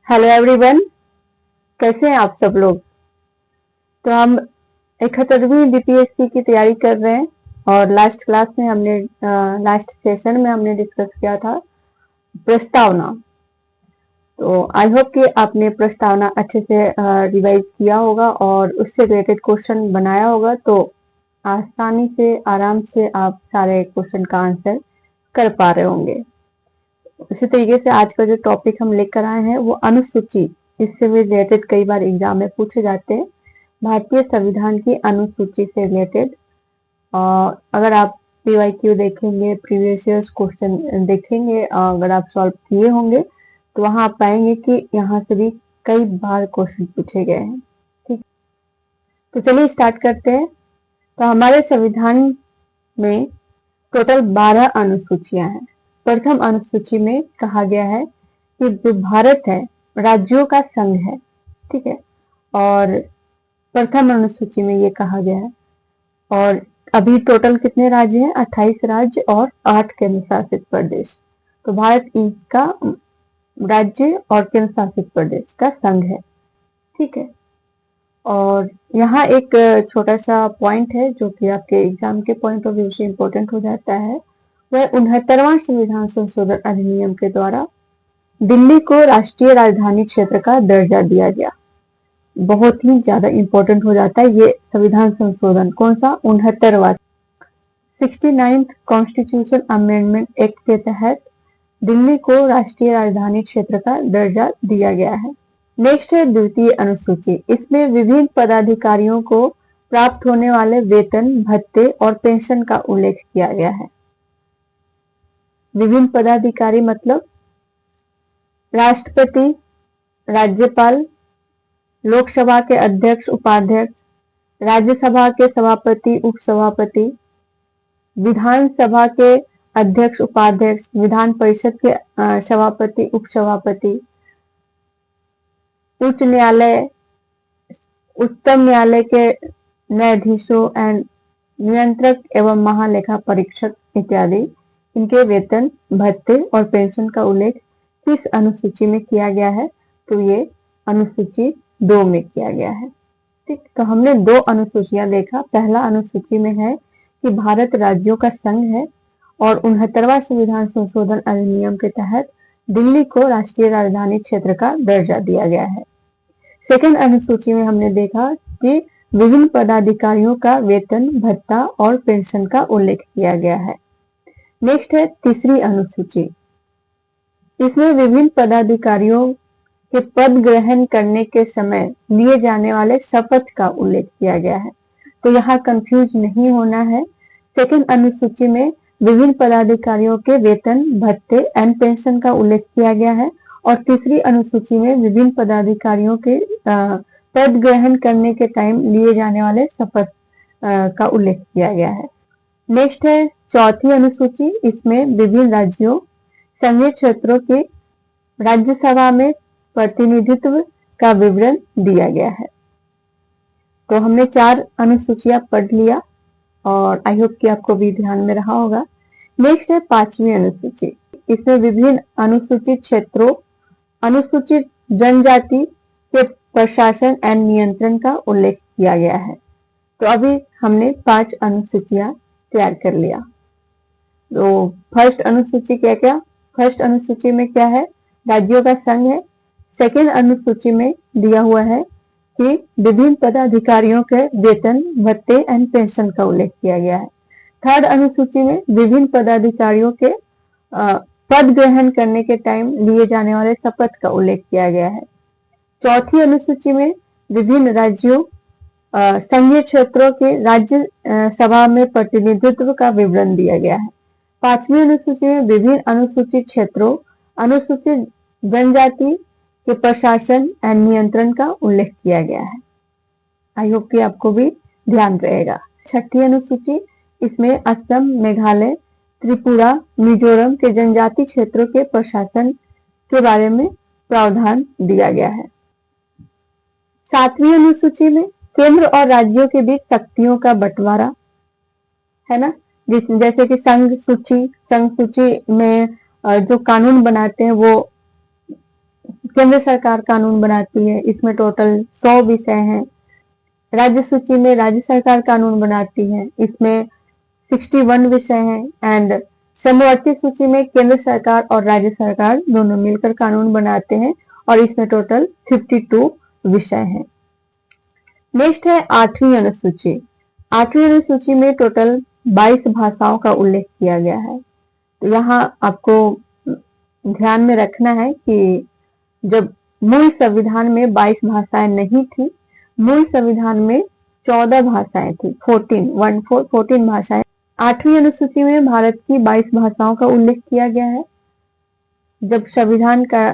Hello everyone, कैसे हैं आप सब लोग। तो हम 71वीं बीपीएससी की तैयारी कर रहे हैं और लास्ट सेशन में हमने डिस्कस किया था प्रस्तावना। तो आई होप कि आपने प्रस्तावना अच्छे से रिवाइज किया होगा और उससे रिलेटेड क्वेश्चन बनाया होगा, तो आसानी से आराम से आप सारे क्वेश्चन का आंसर कर पा रहे होंगे। इसी तरीके से आज का जो टॉपिक हम लेकर आए हैं वो अनुसूची, इससे भी रिलेटेड कई बार एग्जाम में पूछे जाते हैं। भारतीय संविधान की अनुसूची से रिलेटेड अगर आप पीवाईक्यू देखेंगे, प्रीवियस ईयर्स क्वेश्चन देखेंगे, अगर आप सॉल्व किए होंगे तो वहां आप पाएंगे कि यहाँ से भी कई बार क्वेश्चन पूछे गए हैं। ठीक, तो चलिए स्टार्ट करते हैं। तो हमारे संविधान में टोटल 12 अनुसूचियां हैं। प्रथम अनुसूची में कहा गया है कि जो भारत है राज्यों का संघ है, ठीक है। और प्रथम अनुसूची में ये कहा गया है। और अभी टोटल कितने राज्य हैं? 28 राज्य और 8 केंद्र शासित प्रदेश। तो भारत इसका राज्य और केंद्र शासित प्रदेश का संघ है, ठीक है। और यहाँ एक छोटा सा पॉइंट है जो कि आपके एग्जाम के पॉइंट ऑफ व्यू से इम्पोर्टेंट हो जाता है। वह 69वां संविधान संशोधन अधिनियम के द्वारा दिल्ली को राष्ट्रीय राजधानी क्षेत्र का दर्जा दिया गया। बहुत ही ज्यादा इम्पोर्टेंट हो जाता है ये संविधान संशोधन। कौन सा? 69वां 69th कॉन्स्टिट्यूशन अमेंडमेंट एक्ट के तहत दिल्ली को राष्ट्रीय राजधानी क्षेत्र का दर्जा दिया गया है। नेक्स्ट है द्वितीय अनुसूची। इसमें विभिन्न पदाधिकारियों को प्राप्त होने वाले वेतन, भत्ते और पेंशन का उल्लेख किया गया है। विभिन्न पदाधिकारी मतलब राष्ट्रपति, राज्यपाल, लोकसभा के अध्यक्ष, उपाध्यक्ष, राज्यसभा के सभापति, उपसभापति, विधानसभा के अध्यक्ष, उपाध्यक्ष, विधान परिषद के सभापति, उपसभापति, उच्च न्यायालय, उच्चतम न्यायालय के न्यायाधीशों एंड नियंत्रक एवं महालेखा परीक्षक इत्यादि, इनके वेतन, भत्ते और पेंशन का उल्लेख किस अनुसूची में किया गया है? तो ये अनुसूची 2 में किया गया है। ठीक, तो हमने 2 अनुसूचियां देखा। पहला अनुसूची में है कि भारत राज्यों का संघ है और 69वां संविधान संशोधन अधिनियम के तहत दिल्ली को राष्ट्रीय राजधानी क्षेत्र का दर्जा दिया गया है। सेकंड अनुसूची में हमने देखा कि विभिन्न पदाधिकारियों का वेतन, भत्ता और पेंशन का उल्लेख किया गया है। नेक्स्ट है तीसरी अनुसूची। इसमें विभिन्न पदाधिकारियों के पद ग्रहण करने के समय लिए जाने वाले शपथ का उल्लेख किया गया है। तो यहाँ कंफ्यूज नहीं होना है। सेकंड अनुसूची में विभिन्न पदाधिकारियों के वेतन, भत्ते एंड पेंशन का उल्लेख किया गया है और तीसरी अनुसूची में विभिन्न पदाधिकारियों के पद ग्रहण करने के टाइम लिए जाने वाले शपथ का उल्लेख किया गया है। नेक्स्ट है चौथी अनुसूची। इसमें विभिन्न राज्यों, संघीय क्षेत्रों के राज्यसभा में प्रतिनिधित्व का विवरण दिया गया है। तो हमने 4 अनुसूचियां पढ़ लिया और आई होप कि आपको भी ध्यान में रहा होगा। नेक्स्ट है 5वीं अनुसूची। इसमें विभिन्न अनुसूचित क्षेत्रों, अनुसूचित जनजाति के प्रशासन एंड नियंत्रण का उल्लेख किया गया है। तो अभी हमने 5 अनुसूचियां तैयार कर लिया। तो फर्स्ट अनुसूची क्या? फर्स्ट अनुसूची में क्या है? राज्यों का संघ है। सेकेंड अनुसूची में दिया हुआ है कि विभिन्न पदाधिकारियों के वेतन, भत्ते एंड पेंशन का उल्लेख किया गया है। थर्ड अनुसूची में विभिन्न पदाधिकारियों के पद ग्रहण करने के टाइम लिए जाने वाले शपथ का उल्लेख किया गया है। चौथी अनुसूची में विभिन्न राज्यों, संघीय क्षेत्रों के राज्य सभा में प्रतिनिधित्व का विवरण दिया गया है। 5वीं अनुसूची में विभिन्न अनुसूचित क्षेत्रों, अनुसूचित जनजाति के प्रशासन एंड नियंत्रण का उल्लेख किया गया है। आई होप कि आपको भी ध्यान रहेगा। 6ठी अनुसूची। इसमें असम, मेघालय, त्रिपुरा, मिजोरम के जनजाति क्षेत्रों के प्रशासन के बारे में प्रावधान दिया गया है। 7वीं अनुसूची में केंद्र और राज्यों के बीच शक्तियों का बंटवारा है ना, जैसे कि संघ सूची में जो कानून बनाते हैं वो केंद्र सरकार कानून बनाती है, इसमें टोटल 100 विषय हैं। राज्य सूची में राज्य सरकार कानून बनाती है, इसमें 61 विषय हैं। एंड समवर्ती सूची में केंद्र सरकार और राज्य सरकार दोनों मिलकर कानून बनाते हैं और इसमें टोटल 52 विषय हैं। नेक्स्ट है 8वीं अनुसूची। 8वीं अनुसूची में टोटल 22 भाषाओं का उल्लेख किया गया है। तो यहाँ आपको ध्यान में रखना है कि जब मूल संविधान में 22 भाषाएं नहीं थी, मूल संविधान में 14 भाषाएं थी, 14 भाषाएं। 8वीं अनुसूची में भारत की 22 भाषाओं का उल्लेख किया गया है। जब संविधान का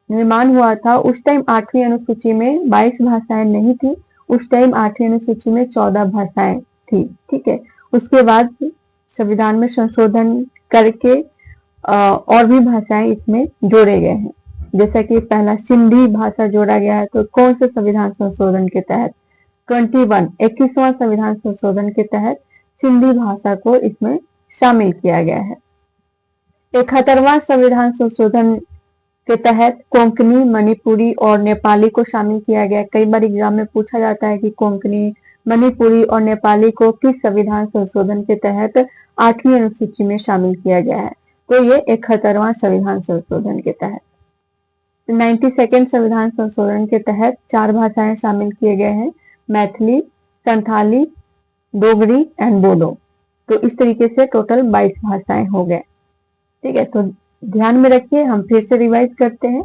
निर्माण हुआ था उस टाइम 8वीं अनुसूची में 22 भाषाएं नहीं थी, उस टाइम 8वीं अनुसूची में 14 भाषाएं थी। ठीक है, उसके बाद संविधान में संशोधन करके और भी भाषाएं इसमें जोड़े गए हैं। जैसा कि पहला सिंधी भाषा जोड़ा गया है, तो कौन से संविधान संशोधन के तहत? 21वां संविधान संशोधन के तहत सिंधी भाषा को इसमें शामिल किया गया है। 71वां संविधान संशोधन के तहत कोंकणी, मणिपुरी और नेपाली को शामिल किया गया है। कई बार एग्जाम में पूछा जाता है कि कोंकणी, मणिपुरी और नेपाली को किस संविधान संशोधन के तहत 8वीं अनुसूची में शामिल किया गया है? तो ये 71वां संविधान संशोधन के तहत। 92nd संविधान संशोधन के तहत 4 भाषाएं शामिल किए गए हैं, मैथिली, संथाली, डोगरी एंड बोडो। तो इस तरीके से टोटल 22 भाषाएं हो गए। ठीक है, तो ध्यान में रखिए, हम फिर से रिवाइज करते हैं।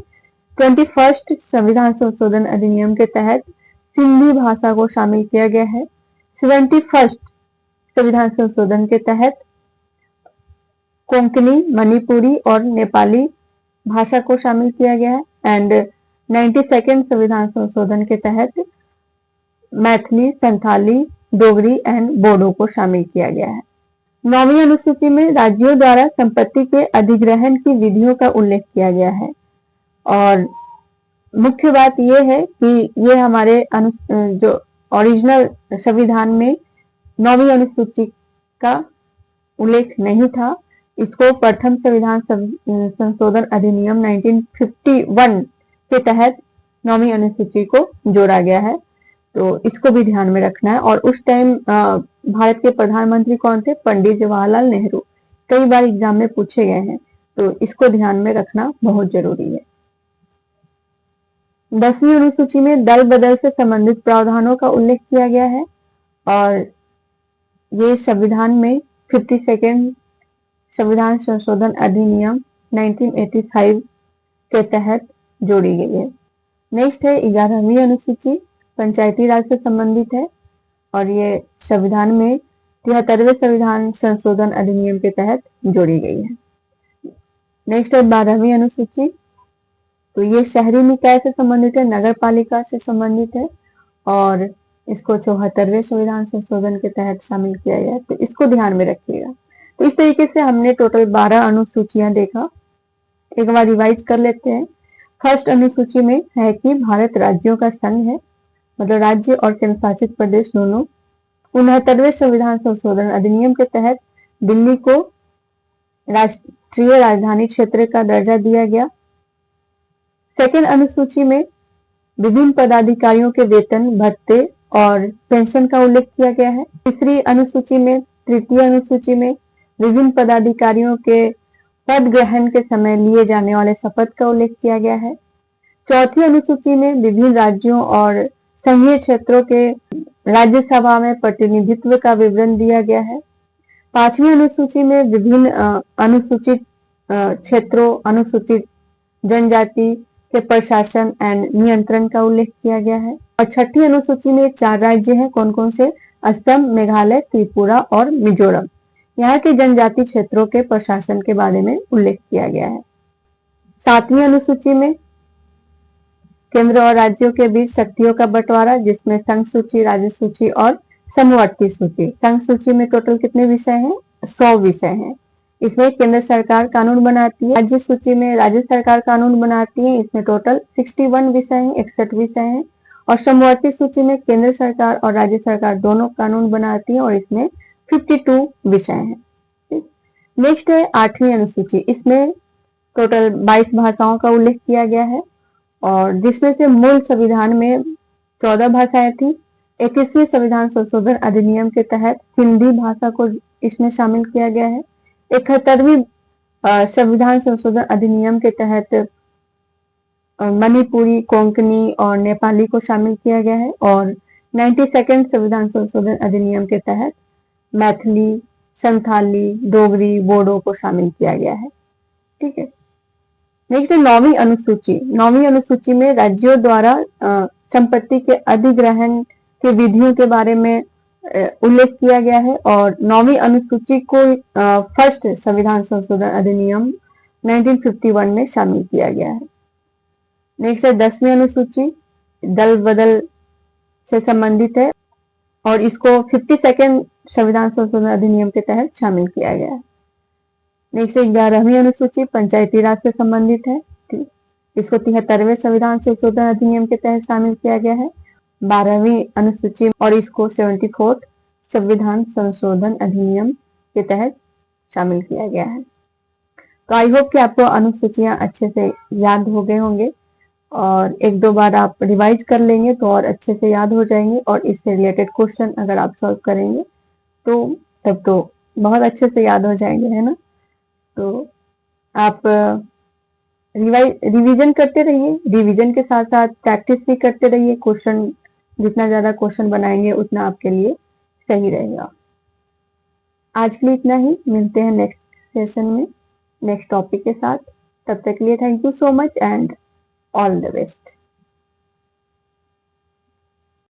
21st संविधान संशोधन अधिनियम के तहत सिंधी भाषा को शामिल किया गया है। 71st संविधान संशोधन के तहत कोंकणी, मणिपुरी और नेपाली भाषा को शामिल किया गया है। एंड 92nd संविधान संशोधन के तहत मैथिली, संथाली, डोगरी एंड बोडो को शामिल किया गया है। 9वीं अनुसूची में राज्यों द्वारा संपत्ति के अधिग्रहण की विधियों का उल्लेख किया गया है। और मुख्य बात यह है कि ये हमारे जो ओरिजिनल संविधान में 9वीं अनुसूची का उल्लेख नहीं था। इसको प्रथम संविधान संशोधन अधिनियम 1951 के तहत 9वीं अनुसूची को जोड़ा गया है। तो इसको भी ध्यान में रखना है। और उस टाइम भारत के प्रधानमंत्री कौन थे? पंडित जवाहरलाल नेहरू। कई बार एग्जाम में पूछे गए हैं, तो इसको ध्यान में रखना बहुत जरूरी है। 10वीं अनुसूची में दल बदल से संबंधित प्रावधानों का उल्लेख किया गया है और ये संविधान में 52nd संविधान संशोधन अधिनियम 1985 के तहत जोड़ी गई है। नेक्स्ट है 11वीं अनुसूची, पंचायती राज से संबंधित है और ये संविधान में 73वें संविधान संशोधन अधिनियम के तहत जोड़ी गई है। नेक्स्ट है 12वीं अनुसूची, तो ये शहरी निकाय से संबंधित है, नगर पालिका से संबंधित है और इसको 74वें संविधान संशोधन के तहत शामिल किया गया है। तो इसको ध्यान में रखिएगा। तो इस तरीके से हमने टोटल 12 अनुसूचियां देखा। एक बार रिवाइज कर लेते हैं। फर्स्ट अनुसूची में है कि भारत राज्यों का संघ है, मतलब राज्य और केंद्र शासित प्रदेश दोनों। 69वें संविधान संशोधन अधिनियम के तहत दिल्ली को राष्ट्रीय राजधानी क्षेत्र का दर्जा दिया गया। सेकेंड अनुसूची में विभिन्न पदाधिकारियों के वेतन, भत्ते और पेंशन का उल्लेख किया गया है। तीसरी अनुसूची में, तृतीय अनुसूची में विभिन्न पदाधिकारियों के पद ग्रहण के समय लिए जाने वाले शपथ का उल्लेख किया गया है। चौथी अनुसूची में विभिन्न राज्यों और संघीय क्षेत्रों के राज्यसभा में प्रतिनिधित्व का विवरण दिया गया है। 5वीं अनुसूची में विभिन्न अनुसूचित क्षेत्रों, अनुसूचित जनजाति के प्रशासन एंड नियंत्रण का उल्लेख किया गया है। और 6ठी अनुसूची में 4 राज्य हैं, कौन कौन से? असम, मेघालय, त्रिपुरा और मिजोरम। यहाँ के जनजाति क्षेत्रों के प्रशासन के बारे में उल्लेख किया गया है। 7वीं अनुसूची में केंद्र और राज्यों के बीच शक्तियों का बंटवारा, जिसमें संघ सूची, राज्य सूची और समवर्ती सूची। संघ सूची में टोटल कितने विषय हैं? 100 विषय हैं। इसमें केंद्र सरकार कानून बनाती है। राज्य सूची में राज्य सरकार कानून बनाती है, इसमें टोटल 61 विषय हैं, 61 विषय हैं। और समवर्ती सूची में केंद्र सरकार और राज्य सरकार दोनों कानून बनाती है और इसमें 52 विषय हैं। नेक्स्ट है 8वीं अनुसूची। इसमें टोटल 22 भाषाओं का उल्लेख किया गया है और जिसमें से मूल संविधान में 14 भाषाएं थी। 21वीं संविधान संशोधन अधिनियम के तहत हिंदी भाषा को इसमें शामिल किया गया है। 71वीं संविधान संशोधन अधिनियम के तहत मणिपुरी, कोंकणी और नेपाली को शामिल किया गया है। और 92nd संविधान संशोधन अधिनियम के तहत मैथिली, संथाली, डोगरी, बोडो को शामिल किया गया है। ठीक है। नेक्स्ट है 9वीं अनुसूची। 9वीं अनुसूची में राज्यों द्वारा संपत्ति के अधिग्रहण के विधियों के बारे में उल्लेख किया गया है। और 9वीं अनुसूची को फर्स्ट संविधान संशोधन अधिनियम 1951 में शामिल किया गया है। नेक्स्ट है 10वीं अनुसूची, दल बदल से संबंधित है और इसको 52nd संविधान संशोधन अधिनियम के तहत शामिल किया गया है। नेक्स्ट 11वीं अनुसूची पंचायती राज से संबंधित है। इसको 73वें संविधान संशोधन अधिनियम के तहत शामिल किया गया है। 12वीं अनुसूची और इसको 74th संविधान संशोधन अधिनियम के तहत शामिल किया गया है। तो आई होप कि आपको अनुसूचियां अच्छे से याद हो गए होंगे और एक दो बार आप रिवाइज कर लेंगे तो और अच्छे से याद हो जाएंगे। और इससे रिलेटेड क्वेश्चन अगर आप सॉल्व करेंगे तो तब तो बहुत अच्छे से याद हो जाएंगे, है ना। तो आप रिवीजन करते रहिए, रिवीजन के साथ साथ प्रैक्टिस भी करते रहिए। क्वेश्चन जितना ज्यादा क्वेश्चन बनाएंगे उतना आपके लिए सही रहेगा। आज के लिए इतना ही, मिलते हैं नेक्स्ट सेशन में नेक्स्ट टॉपिक के साथ। तब तक के लिए thank you so much and all the best.